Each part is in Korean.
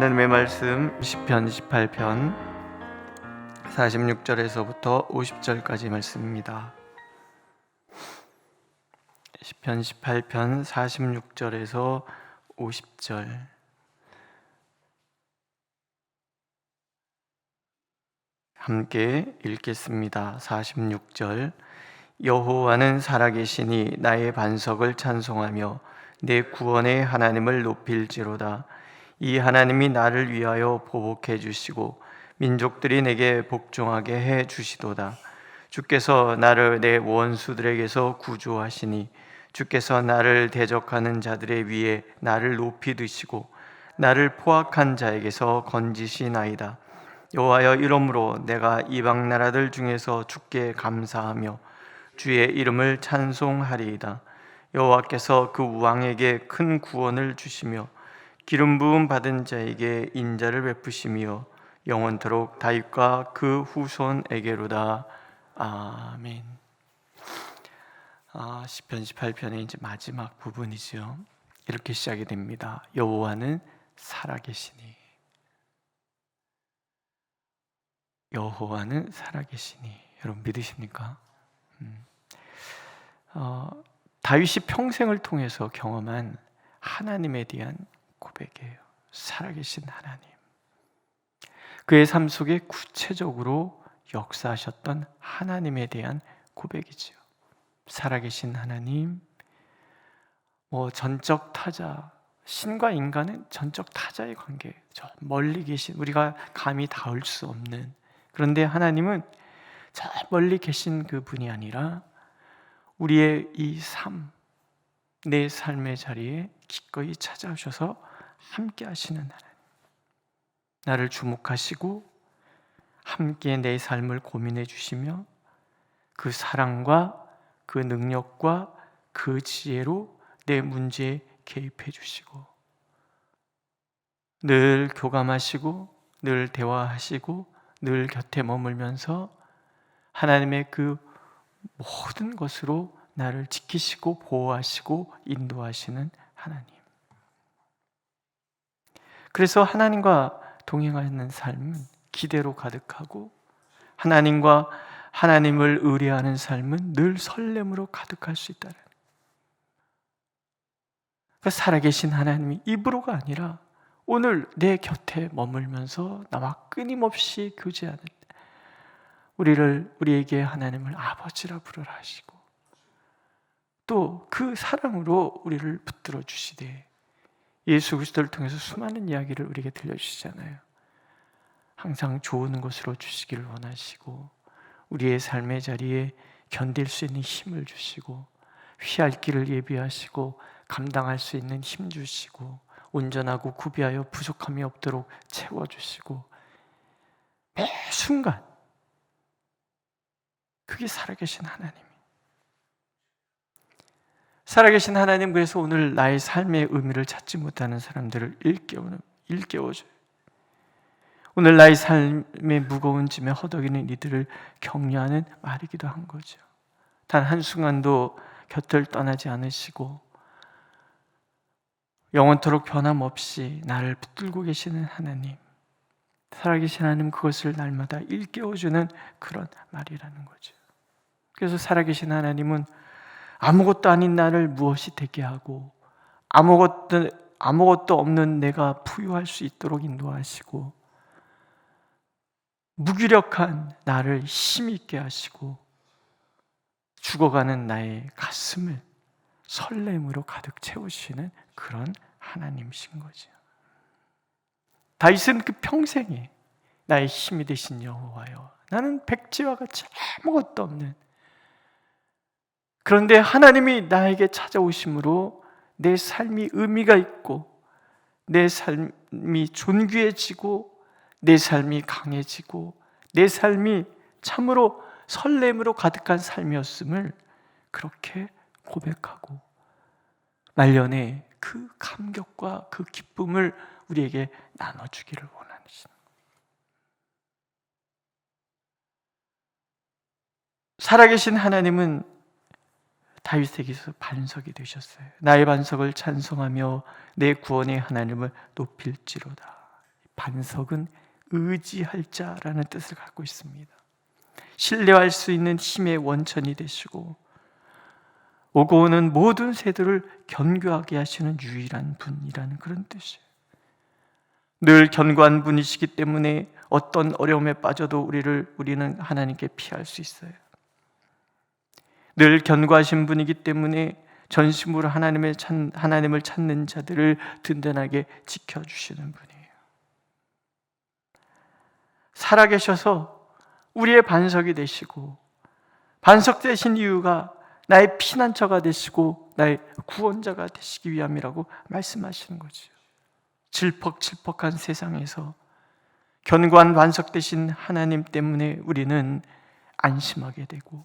하나님의 말씀 시편 18편 46절에서부터 50절까지 말씀입니다. 시편 18편 46절에서 50절. 함께 읽겠습니다. 46절. 여호와는 살아계시니 나의 반석을 찬송하며 내 구원의 하나님을 높일지로다. 이 하나님이 나를 위하여 보복해 주시고 민족들이 내게 복종하게 해 주시도다. 주께서 나를 내 원수들에게서 구조하시니 주께서 나를 대적하는 자들의 위에 나를 높이 드시고 나를 포악한 자에게서 건지시나이다. 여호와여, 이러므로 내가 이방 나라들 중에서 주께 감사하며 주의 이름을 찬송하리이다. 여호와께서 그 왕에게 큰 구원을 주시며 기름 부음 받은 자에게 인자를 베푸시며 영원토록 다윗과 그 후손에게로다. 아멘. 시편 18편의 이제 마지막 부분이죠. 이렇게 시작이 됩니다. 여호와는 살아계시니. 여호와는 살아계시니. 여러분 믿으십니까? 다윗이 평생을 통해서 경험한 하나님에 대한 고백이에요. 살아계신 하나님. 그의 삶 속에 구체적으로 역사하셨던 하나님에 대한 고백이지요. 살아계신 하나님, 전적 타자, 신과 인간은 전적 타자의 관계, 저 멀리 계신, 우리가 감히 닿을 수 없는, 그런데 하나님은 저 멀리 계신 그 분이 아니라 우리의 이 삶, 내 삶의 자리에 기꺼이 찾아오셔서 함께 하시는 하나님, 나를 주목하시고 함께 내 삶을 고민해 주시며 그 사랑과 그 능력과 그 지혜로 내 문제에 개입해 주시고 늘 교감하시고 늘 대화하시고 늘 곁에 머물면서 하나님의 그 모든 것으로 나를 지키시고 보호하시고 인도하시는 하나님. 그래서 하나님과 동행하는 삶은 기대로 가득하고 하나님과 하나님을 의뢰하는 삶은 늘 설렘으로 가득할 수 있다는, 그러니까 살아계신 하나님이 입으로가 아니라 오늘 내 곁에 머물면서 나와 끊임없이 교제하는, 우리에게 하나님을 아버지라 부르라 하시고 또 그 사랑으로 우리를 붙들어 주시되 예수 그리스도를 통해서 수많은 이야기를 우리에게 들려주시잖아요. 항상 좋은 것으로 주시기를 원하시고 우리의 삶의 자리에 견딜 수 있는 힘을 주시고 피할 길을 예비하시고 감당할 수 있는 힘 주시고 온전하고 구비하여 부족함이 없도록 채워주시고 매 순간 그게 살아계신 하나님. 살아계신 하나님, 그래서 오늘 나의 삶의 의미를 찾지 못하는 사람들을 일깨워줘요. 오늘 나의 삶의 무거운 짐에 허덕이는 이들을 격려하는 말이기도 한 거죠. 단 한순간도 곁을 떠나지 않으시고 영원토록 변함없이 나를 붙들고 계시는 하나님, 살아계신 하나님, 그것을 날마다 일깨워주는 그런 말이라는 거죠. 그래서 살아계신 하나님은 아무것도 아닌 나를 무엇이 되게 하고 아무것도 없는 내가 부유할 수 있도록 인도하시고 무기력한 나를 힘있게 하시고 죽어가는 나의 가슴을 설렘으로 가득 채우시는 그런 하나님이신 거죠. 다윗은 그 평생에 나의 힘이 되신 여호와여, 나는 백지와 같이 아무것도 없는, 그런데 하나님이 나에게 찾아오심으로 내 삶이 의미가 있고 내 삶이 존귀해지고 내 삶이 강해지고 내 삶이 참으로 설렘으로 가득한 삶이었음을 그렇게 고백하고 말년에 그 감격과 그 기쁨을 우리에게 나눠주기를 원하시는, 살아계신 하나님은 다윗에게서 반석이 되셨어요. 나의 반석을 찬송하며 내 구원의 하나님을 높일지로다. 반석은 의지할 자라는 뜻을 갖고 있습니다. 신뢰할 수 있는 힘의 원천이 되시고 오고 오는 모든 세대를 견고하게 하시는 유일한 분이라는 그런 뜻이에요. 늘 견고한 분이시기 때문에 어떤 어려움에 빠져도 우리는 하나님께 피할 수 있어요. 늘 견고하신 분이기 때문에 전심으로 하나님을 찾는 자들을 든든하게 지켜주시는 분이에요. 살아계셔서 우리의 반석이 되시고, 반석 되신 이유가 나의 피난처가 되시고 나의 구원자가 되시기 위함이라고 말씀하시는 거죠. 질퍽질퍽한 세상에서 견고한 반석 되신 하나님 때문에 우리는 안심하게 되고,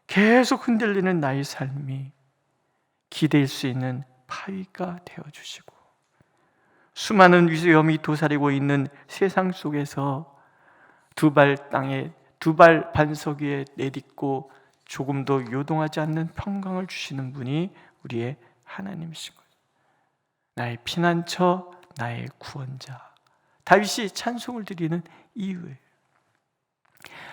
계속 흔들리는 나의 삶이 기댈 수 있는 바위가 되어주시고, 수많은 위험이 도사리고 있는 세상 속에서 두 발 반석 위에 내딛고 조금도 요동하지 않는 평강을 주시는 분이 우리의 하나님이신 거예요. 나의 피난처, 나의 구원자. 다윗이 찬송을 드리는 이유예요.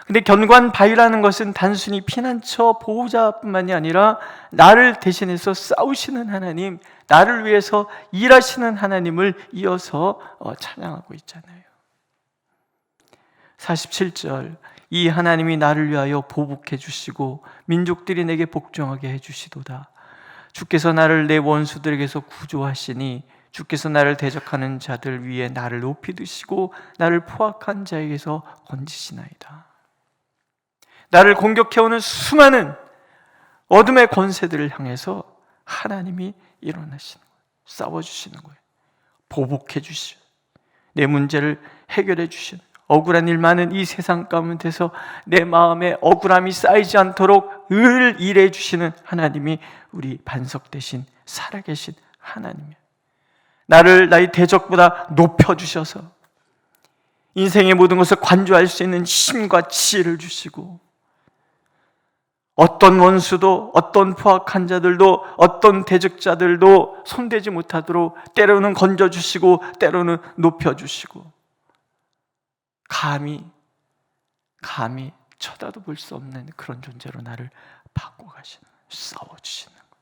근데 견고한 바위라는 것은 단순히 피난처 보호자뿐만이 아니라 나를 대신해서 싸우시는 하나님, 나를 위해서 일하시는 하나님을 이어서 찬양하고 있잖아요. 47절, 이 하나님이 나를 위하여 보복해 주시고 민족들이 내게 복종하게 해 주시도다. 주께서 나를 내 원수들에게서 구조하시니 주께서 나를 대적하는 자들 위에 나를 높이 드시고 나를 포악한 자에게서 건지시나이다. 나를 공격해오는 수많은 어둠의 권세들을 향해서 하나님이 일어나시는 거예요. 싸워주시는 거예요. 보복해 주시고 내 문제를 해결해 주시는, 억울한 일 많은 이 세상 가운데서 내 마음에 억울함이 쌓이지 않도록 늘 일해 주시는 하나님이 우리 반석 되신 살아계신 하나님이에요. 나를 나의 대적보다 높여주셔서 인생의 모든 것을 관조할 수 있는 힘과 지혜를 주시고, 어떤 원수도, 어떤 포악한 자들도, 어떤 대적자들도 손대지 못하도록 때로는 건져주시고 때로는 높여주시고, 감히 쳐다도 볼 수 없는 그런 존재로 나를 바꿔가시는, 싸워주시는 거예요.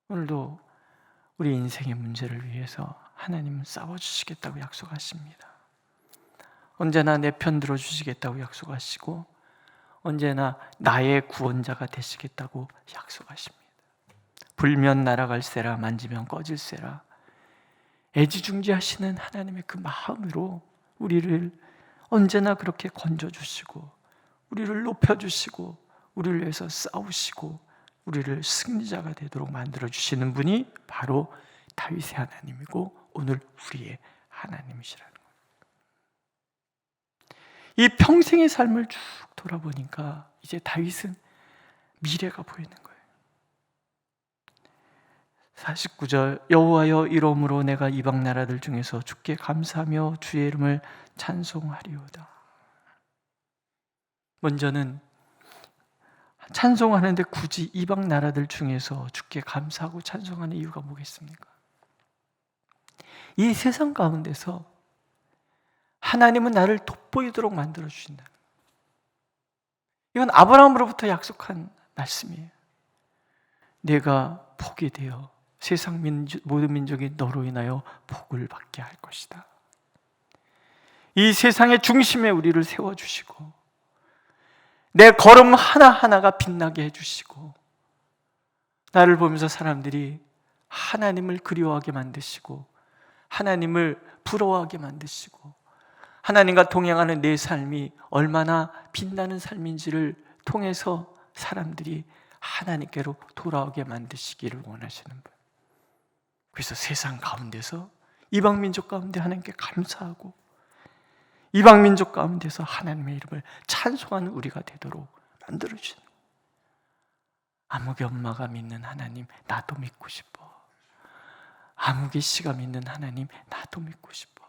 오늘도 우리 인생의 문제를 위해서 하나님은 싸워주시겠다고 약속하십니다. 언제나 내 편 들어주시겠다고 약속하시고, 언제나 나의 구원자가 되시겠다고 약속하십니다. 불면 날아갈세라, 만지면 꺼질세라. 애지중지하시는 하나님의 그 마음으로 우리를 언제나 그렇게 건져주시고, 우리를 높여주시고, 우리를 위해서 싸우시고, 우리를 승리자가 되도록 만들어주시는 분이 바로 다윗의 하나님이고 오늘 우리의 하나님이시라는 거예요. 이 평생의 삶을 쭉 돌아보니까 이제 다윗은 미래가 보이는 거예요. 49절, 여호와여 이러므로 내가 이방 나라들 중에서 주께 감사하며 주의 이름을 찬송하리오다. 먼저는 찬송하는데 굳이 이방 나라들 중에서 주께 감사하고 찬송하는 이유가 뭐겠습니까? 이 세상 가운데서 하나님은 나를 돋보이도록 만들어 주신다. 이건 아브라함으로부터 약속한 말씀이에요. 내가 복이 되어 세상 모든 민족이 너로 인하여 복을 받게 할 것이다. 이 세상의 중심에 우리를 세워주시고 내 걸음 하나하나가 빛나게 해주시고, 나를 보면서 사람들이 하나님을 그리워하게 만드시고 하나님을 부러워하게 만드시고, 하나님과 동행하는 내 삶이 얼마나 빛나는 삶인지를 통해서 사람들이 하나님께로 돌아오게 만드시기를 원하시는 분. 그래서 세상 가운데서 이방 민족 가운데 하나님께 감사하고 이방 민족 가운데서 하나님의 이름을 찬송하는 우리가 되도록 만들어주시는 거예요. 아무개 엄마가 믿는 하나님 나도 믿고 싶어. 아무개 씨가 믿는 하나님 나도 믿고 싶어.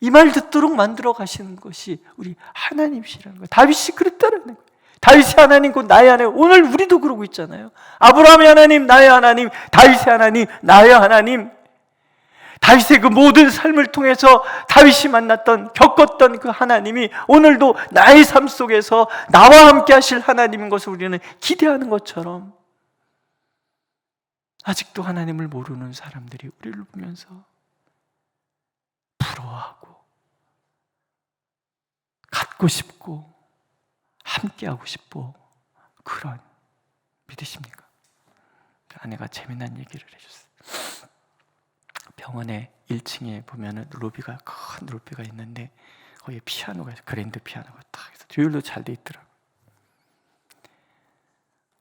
이 말 듣도록 만들어 가시는 것이 우리 하나님이시라는 거예요. 다윗이 그랬다는 거예요. 다윗의 하나님 곧 나의 하나님. 오늘 우리도 그러고 있잖아요. 아브라함의 하나님, 나의 하나님, 다윗의 하나님, 나의 하나님. 다윗의 그 모든 삶을 통해서 다윗이 만났던, 겪었던 그 하나님이 오늘도 나의 삶 속에서 나와 함께 하실 하나님인 것을 우리는 기대하는 것처럼, 아직도 하나님을 모르는 사람들이 우리를 보면서 부러워하고 갖고 싶고 함께하고 싶고, 그런, 믿으십니까? 아내가 재미난 얘기를 해줬어요. 병원에 1층에 보면은 로비가, 큰 로비가 있는데 거기에 피아노가 있어요. 그랜드 피아노가 딱 해서 조율도 잘 돼 있더라고요.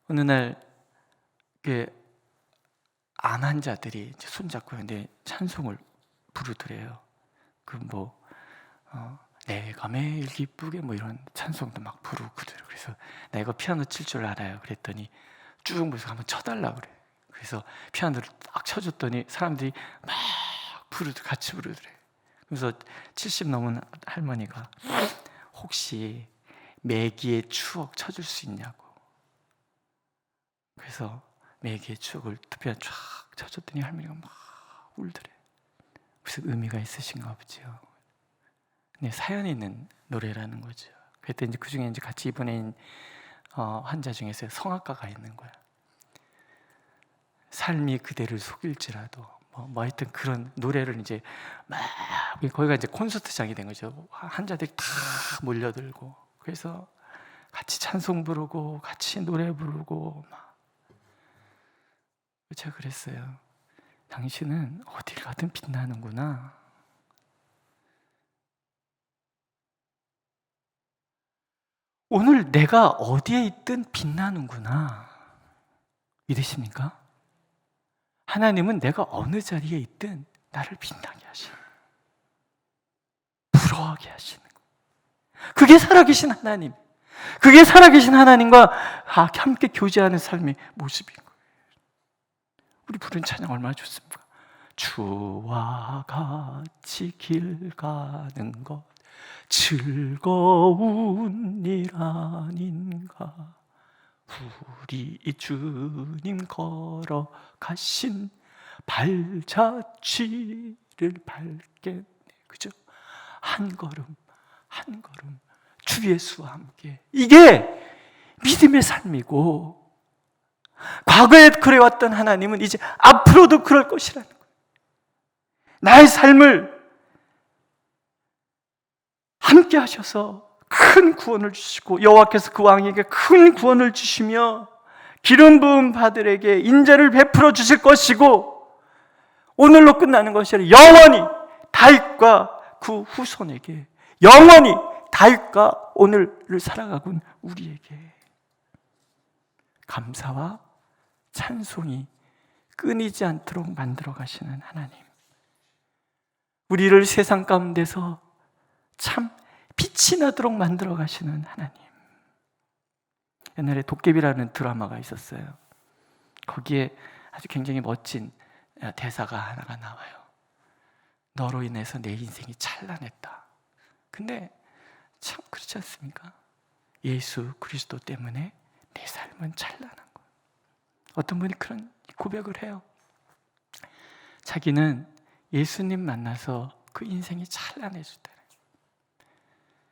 어느 날 암 환자들이 손잡고 근데 찬송을 부르더래요. 내가 매일 기쁘게 이런 찬송도 막 부르고 그래요. 그래서 나 이거 피아노 칠 줄 알아요. 그랬더니 쭉 모여서 한번 쳐달라 그래. 그래서 피아노를 딱 쳐줬더니 사람들이 막 같이 부르더래. 그래서 70 넘은 할머니가 혹시 매기의 추억 쳐줄 수 있냐고. 그래서 매기의 추억을 피아노 쫙 쳐줬더니 할머니가 막 울더래. 그래서 의미가 있으신가 보지요. 네, 사연이 있는 노래라는 거죠. 그랬더니 그 중에 같이 입원한 환자 중에서 성악가가 있는 거야. 삶이 그대를 속일지라도 하여튼 그런 노래를 이제 막, 거기가 이제 콘서트장이 된 거죠. 환자들이 다 몰려들고, 그래서 같이 찬송 부르고 같이 노래 부르고 막. 제가 그랬어요. 당신은 어딜 가든 빛나는구나. 오늘 내가 어디에 있든 빛나는구나. 믿으십니까? 하나님은 내가 어느 자리에 있든 나를 빛나게 하시는, 부러워하게 하시는 거예요. 그게 살아계신 하나님, 그게 살아계신 하나님과 함께 교제하는 삶의 모습인 거예요. 우리 부른 찬양 얼마나 좋습니까? 주와 같이 길 가는 것 즐거운 일 아닌가. 우리 주님 걸어가신 발자취를 밟게, 그죠? 한 걸음 한 걸음 주 예수와 함께. 이게 믿음의 삶이고, 과거에 그래왔던 하나님은 이제 앞으로도 그럴 것이라는 거예요. 나의 삶을 함께 하셔서 큰 구원을 주시고, 여호와께서 그 왕에게 큰 구원을 주시며 기름 부음 받들에게 인자를 베풀어 주실 것이고, 오늘로 끝나는 것이 아니라 영원히 다윗과 그 후손에게, 영원히 다윗과 오늘을 살아가고 있는 우리에게 감사와 찬송이 끊이지 않도록 만들어 가시는 하나님, 우리를 세상 가운데서 참 빛이 나도록 만들어 가시는 하나님. 옛날에 도깨비라는 드라마가 있었어요. 거기에 아주 굉장히 멋진 대사가 하나가 나와요. 너로 인해서 내 인생이 찬란했다. 근데 참 그렇지 않습니까? 예수 그리스도 때문에 내 삶은 찬란한 거예요. 어떤 분이 그런 고백을 해요. 자기는 예수님 만나서 그 인생이 찬란해졌다.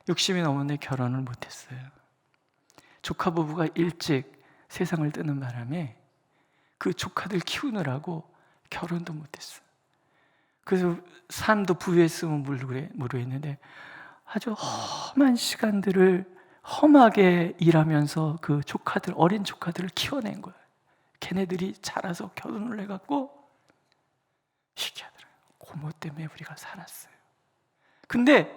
60이 넘었는데 결혼을 못했어요. 조카 부부가 일찍 세상을 뜨는 바람에 그 조카들 키우느라고 결혼도 못했어요. 그래서 삶도 부유했으면 모르겠는데 아주 험한 시간들을 험하게 일하면서 그 조카들, 어린 조카들을 키워낸 거예요. 걔네들이 자라서 결혼을 해갖고 희귀하더라고요. 고모 때문에 우리가 살았어요. 근데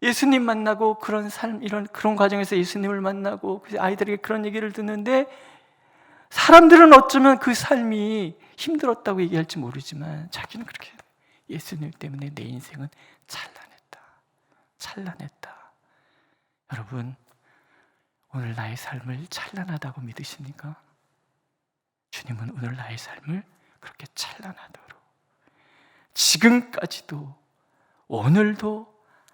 예수님 만나고 그런 삶, 그런 과정에서 예수님을 만나고 아이들에게 그런 얘기를 듣는데, 사람들은 어쩌면 그 삶이 힘들었다고 얘기할지 모르지만 자기는 그렇게, 예수님 때문에 내 인생은 찬란했다. 찬란했다. 여러분, 오늘 나의 삶을 찬란하다고 믿으십니까? 주님은 오늘 나의 삶을 그렇게 찬란하도록, 지금까지도 오늘도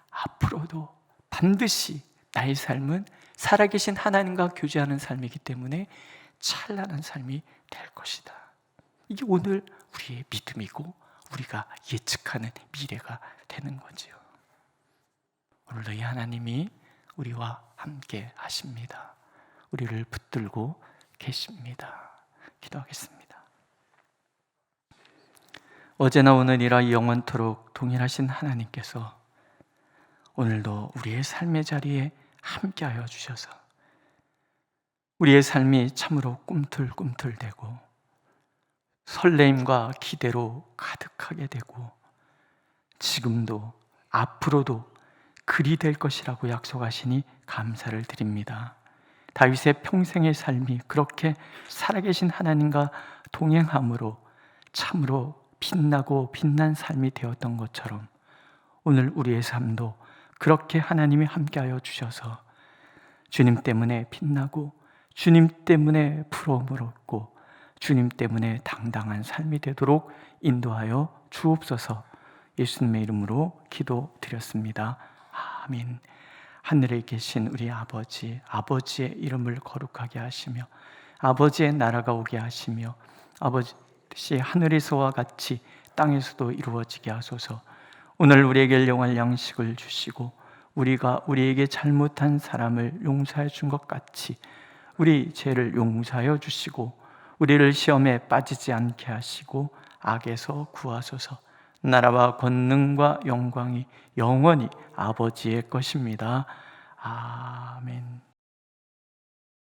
앞으로도 반드시 나의 삶은 살아계신 하나님과 교제하는 삶이기 때문에 찬란한 삶이 될 것이다. 이게 오늘 우리의 믿음이고 우리가 예측하는 미래가 되는 거지요. 오늘도 이 하나님이 우리와 함께 하십니다. 우리를 붙들고 계십니다. 기도하겠습니다. 어제나 오늘이라 영원토록 동일하신 하나님께서 오늘도 우리의 삶의 자리에 함께하여 주셔서 우리의 삶이 참으로 꿈틀꿈틀대고 설레임과 기대로 가득하게 되고 지금도 앞으로도 그리 될 것이라고 약속하시니 감사를 드립니다. 다윗의 평생의 삶이 그렇게 살아계신 하나님과 동행함으로 참으로 빛나고 빛난 삶이 되었던 것처럼 오늘 우리의 삶도 그렇게 하나님이 함께하여 주셔서 주님 때문에 빛나고 주님 때문에 부러움을 얻고 주님 때문에 당당한 삶이 되도록 인도하여 주옵소서. 예수님의 이름으로 기도드렸습니다. 아멘. 하늘에 계신 우리 아버지, 아버지의 이름을 거룩하게 하시며 아버지의 나라가 오게 하시며 아버지 하늘에서와 같이 땅에서도 이루어지게 하소서. 오늘 우리에게 일용할 양식을 주시고 우리가 우리에게 잘못한 사람을 용서해 준 것 같이 우리 죄를 용서하여 주시고 우리를 시험에 빠지지 않게 하시고 악에서 구하소서. 나라와 권능과 영광이 영원히 아버지의 것입니다. 아멘.